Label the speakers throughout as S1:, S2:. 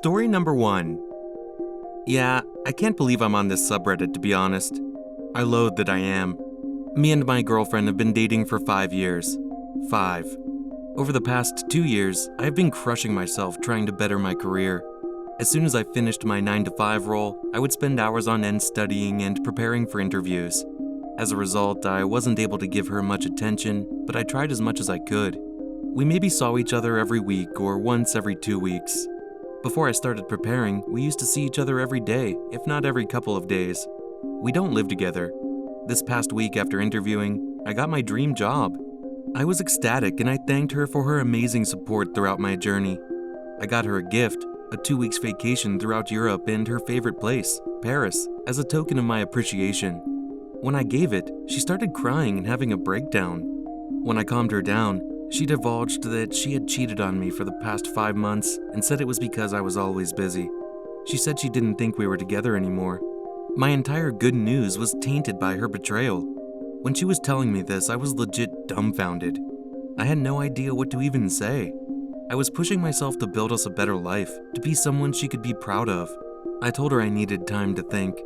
S1: Story number 1. Yeah, I can't believe I'm on this subreddit, to be honest. I loathe that I am. Me and my girlfriend have been dating for 5 years. 5. Over the past 2 years, I have been crushing myself trying to better my career. As soon as I finished my 9-to-5 role, I would spend hours on end studying and preparing for interviews. As a result, I wasn't able to give her much attention, but I tried as much as I could. We maybe saw each other every week or once every 2 weeks. Before I started preparing, we used to see each other every day, if not every couple of days. We don't live together. This past week after interviewing, I got my dream job. I was ecstatic and I thanked her for her amazing support throughout my journey. I got her a gift, a 2 weeks vacation throughout Europe and her favorite place, Paris, as a token of my appreciation. When I gave it, she started crying and having a breakdown. When I calmed her down, she divulged that she had cheated on me for the past 5 months and said it was because I was always busy. She said she didn't think we were together anymore. My entire good news was tainted by her betrayal. When she was telling me this, I was legit dumbfounded. I had no idea what to even say. I was pushing myself to build us a better life, to be someone she could be proud of. I told her I needed time to think.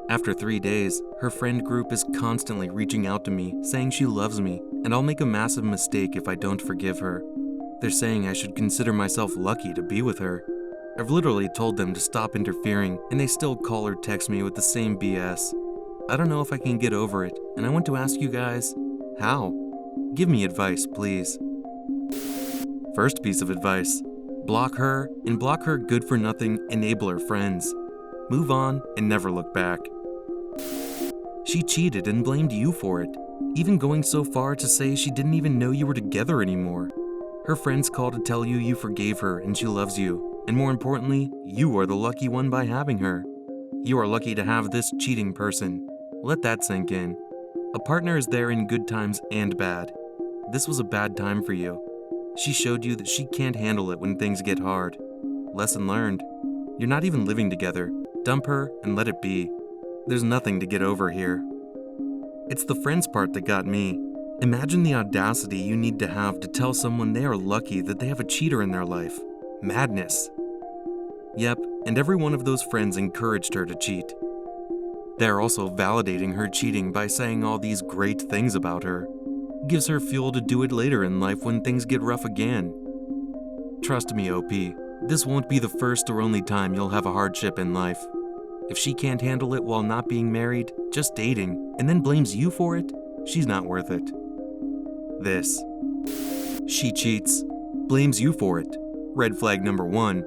S1: After 3 days, her friend group is constantly reaching out to me, saying she loves me, and I'll make a massive mistake if I don't forgive her. They're saying I should consider myself lucky to be with her. I've literally told them to stop interfering, and they still call or text me with the same BS. I don't know if I can get over it, and I want to ask you guys, how? Give me advice, please. First piece of advice, block her, and block her good-for-nothing enabler friends. Move on and never look back. She cheated and blamed you for it, even going so far to say she didn't even know you were together anymore. Her friends call to tell you you forgave her and she loves you, and more importantly, you are the lucky one by having her. You are lucky to have this cheating person. Let that sink in. A partner is there in good times and bad. This was a bad time for you. She showed you that she can't handle it when things get hard. Lesson learned. You're not even living together. Dump her and let it be. There's nothing to get over here. It's the friends part that got me. Imagine the audacity you need to have to tell someone they are lucky that they have a cheater in their life. Madness. Yep, and every one of those friends encouraged her to cheat. They're also validating her cheating by saying all these great things about her. Gives her fuel to do it later in life when things get rough again. Trust me, OP, this won't be the first or only time you'll have a hardship in life. If she can't handle it while not being married, just dating, and then blames you for it, she's not worth it. This. She cheats, blames you for it. Red flag number 1.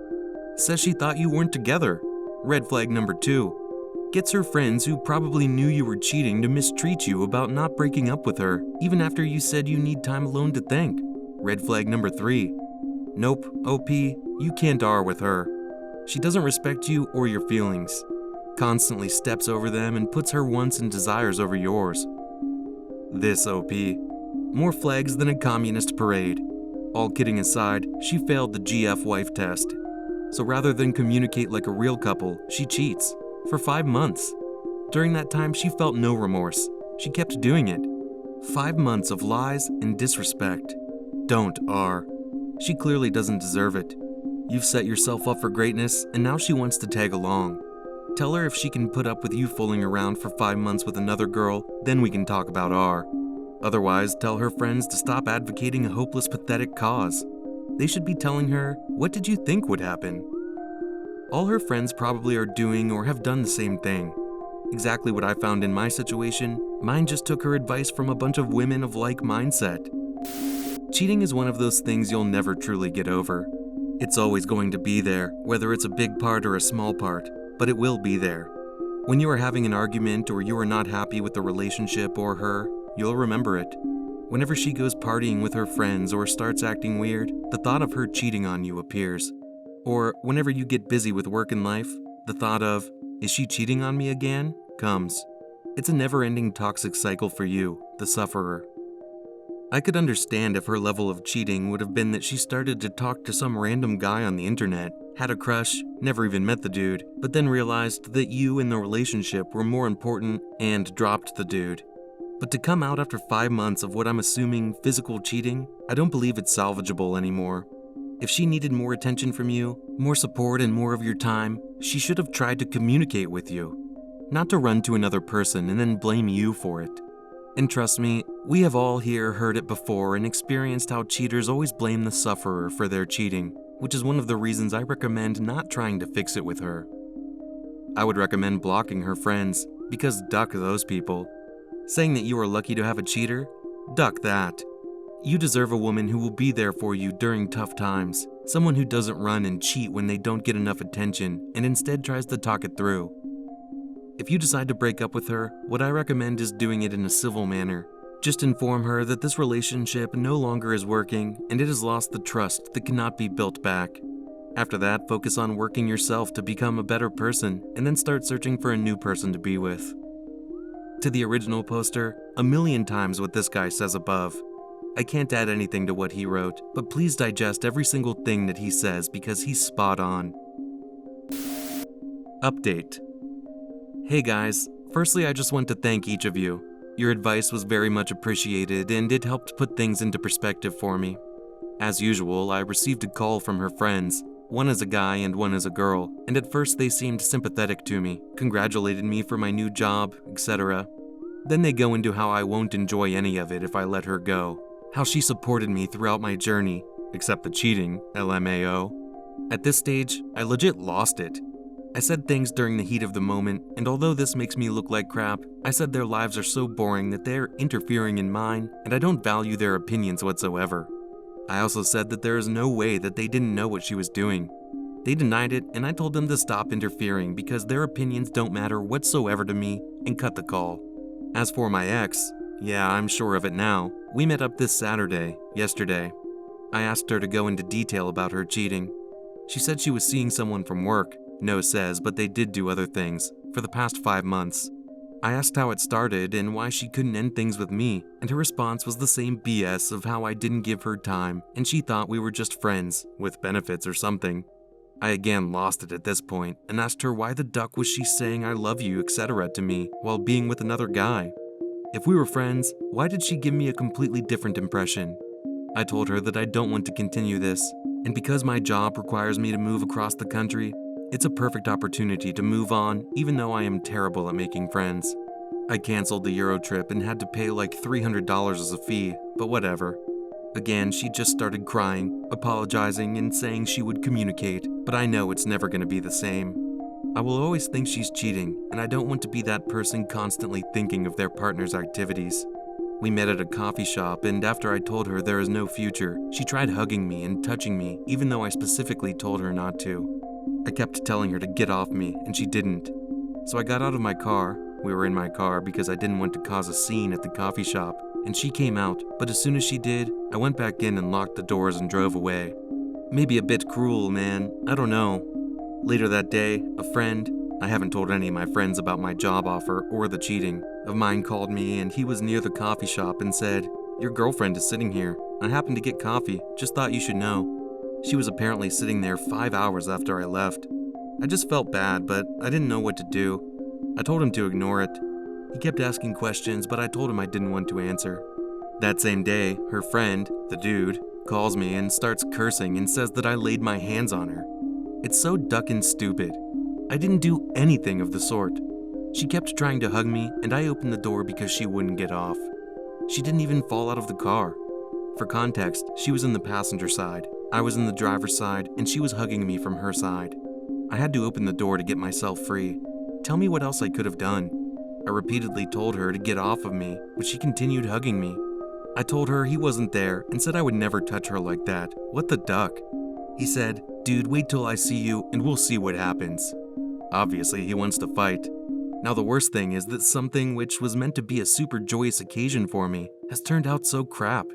S1: Says she thought you weren't together. Red flag number 2. Gets her friends who probably knew you were cheating to mistreat you about not breaking up with her, even after you said you need time alone to think. Red flag number 3. Nope, OP, you can't R with her. She doesn't respect you or your feelings. Constantly steps over them and puts her wants and desires over yours. This OP. More flags than a communist parade. All kidding aside, she failed the GF wife test. So rather than communicate like a real couple, she cheats. For 5 months. During that time, she felt no remorse. She kept doing it. 5 months of lies and disrespect. Don't R. She clearly doesn't deserve it. You've set yourself up for greatness, and now she wants to tag along. Tell her if she can put up with you fooling around for 5 months with another girl, then we can talk about R. Otherwise, tell her friends to stop advocating a hopeless, pathetic cause. They should be telling her, what did you think would happen? All her friends probably are doing or have done the same thing. Exactly what I found in my situation, mine just took her advice from a bunch of women of like mindset. Cheating is one of those things you'll never truly get over. It's always going to be there, whether it's a big part or a small part, but it will be there. When you are having an argument or you are not happy with the relationship or her, you'll remember it. Whenever she goes partying with her friends or starts acting weird, the thought of her cheating on you appears. Or whenever you get busy with work and life, the thought of, is she cheating on me again, comes. It's a never-ending toxic cycle for you, the sufferer. I could understand if her level of cheating would have been that she started to talk to some random guy on the internet, had a crush, never even met the dude, but then realized that you and the relationship were more important and dropped the dude. But to come out after 5 months of what I'm assuming physical cheating, I don't believe it's salvageable anymore. If she needed more attention from you, more support and more of your time, she should have tried to communicate with you, not to run to another person and then blame you for it. And trust me, we have all here heard it before and experienced how cheaters always blame the sufferer for their cheating, which is one of the reasons I recommend not trying to fix it with her. I would recommend blocking her friends, because duck those people. Saying that you are lucky to have a cheater? Duck that. You deserve a woman who will be there for you during tough times, someone who doesn't run and cheat when they don't get enough attention and instead tries to talk it through. If you decide to break up with her, what I recommend is doing it in a civil manner. Just inform her that this relationship no longer is working and it has lost the trust that cannot be built back. After that, focus on working yourself to become a better person and then start searching for a new person to be with. To the original poster, a million times what this guy says above. I can't add anything to what he wrote, but please digest every single thing that he says because he's spot on. Update. Hey guys, firstly I just want to thank each of you. Your advice was very much appreciated and it helped put things into perspective for me. As usual, I received a call from her friends. One is a guy and one is a girl, and at first they seemed sympathetic to me, congratulated me for my new job, etc. Then they go into how I won't enjoy any of it if I let her go, how she supported me throughout my journey, except the cheating, LMAO. At this stage, I legit lost it. I said things during the heat of the moment, and although this makes me look like crap, I said their lives are so boring that they're interfering in mine, and I don't value their opinions whatsoever. I also said that there is no way that they didn't know what she was doing. They denied it, and I told them to stop interfering because their opinions don't matter whatsoever to me, and cut the call. As for my ex, yeah, I'm sure of it now. We met up this Saturday, yesterday. I asked her to go into detail about her cheating. She said she was seeing someone from work. No says, but they did do other things, for the past 5 months. I asked how it started and why she couldn't end things with me, and her response was the same BS of how I didn't give her time, and she thought we were just friends, with benefits or something. I again lost it at this point, and asked her why the duck was she saying I love you, etc. to me, while being with another guy. If we were friends, why did she give me a completely different impression? I told her that I don't want to continue this, and because my job requires me to move across the country, it's a perfect opportunity to move on, even though I am terrible at making friends. I canceled the Euro trip and had to pay like $300 as a fee, but whatever. Again, she just started crying, apologizing, and saying she would communicate, but I know it's never going to be the same. I will always think she's cheating, and I don't want to be that person constantly thinking of their partner's activities. We met at a coffee shop, and after I told her there is no future, she tried hugging me and touching me, even though I specifically told her not to. I kept telling her to get off me, and she didn't. So I got out of my car. We were in my car because I didn't want to cause a scene at the coffee shop, and she came out, but as soon as she did, I went back in and locked the doors and drove away. Maybe a bit cruel, man, I don't know. Later that day, a friend, I haven't told any of my friends about my job offer or the cheating, of mine called me and he was near the coffee shop and said, "Your girlfriend is sitting here. I happened to get coffee, just thought you should know." She was apparently sitting there 5 hours after I left. I just felt bad, but I didn't know what to do. I told him to ignore it. He kept asking questions, but I told him I didn't want to answer. That same day, her friend, the dude, calls me and starts cursing and says that I laid my hands on her. It's so duckin' stupid. I didn't do anything of the sort. She kept trying to hug me, and I opened the door because she wouldn't get off. She didn't even fall out of the car. For context, she was in the passenger side. I was in the driver's side, and she was hugging me from her side. I had to open the door to get myself free. Tell me what else I could have done. I repeatedly told her to get off of me, but she continued hugging me. I told her he wasn't there and said I would never touch her like that. What the duck? He said, "Dude, wait till I see you and we'll see what happens." Obviously, he wants to fight. Now the worst thing is that something which was meant to be a super joyous occasion for me has turned out so crap.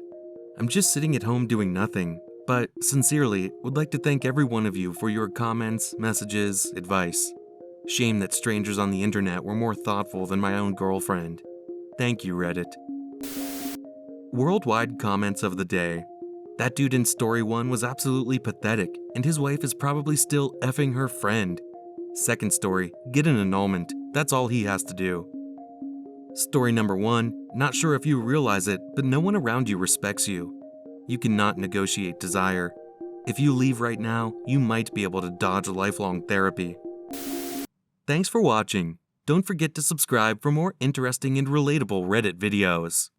S1: I'm just sitting at home doing nothing. But, sincerely, would like to thank every one of you for your comments, messages, advice. Shame that strangers on the internet were more thoughtful than my own girlfriend. Thank you, Reddit. Worldwide comments of the day. That dude in story 1 was absolutely pathetic, and his wife is probably still effing her friend. Second story, get an annulment. That's all he has to do. Story number 1, not sure if you realize it, but no one around you respects you. You cannot negotiate desire. If you leave right now, you might be able to dodge lifelong therapy. Thanks for watching. Don't forget to subscribe for more interesting and relatable Reddit videos.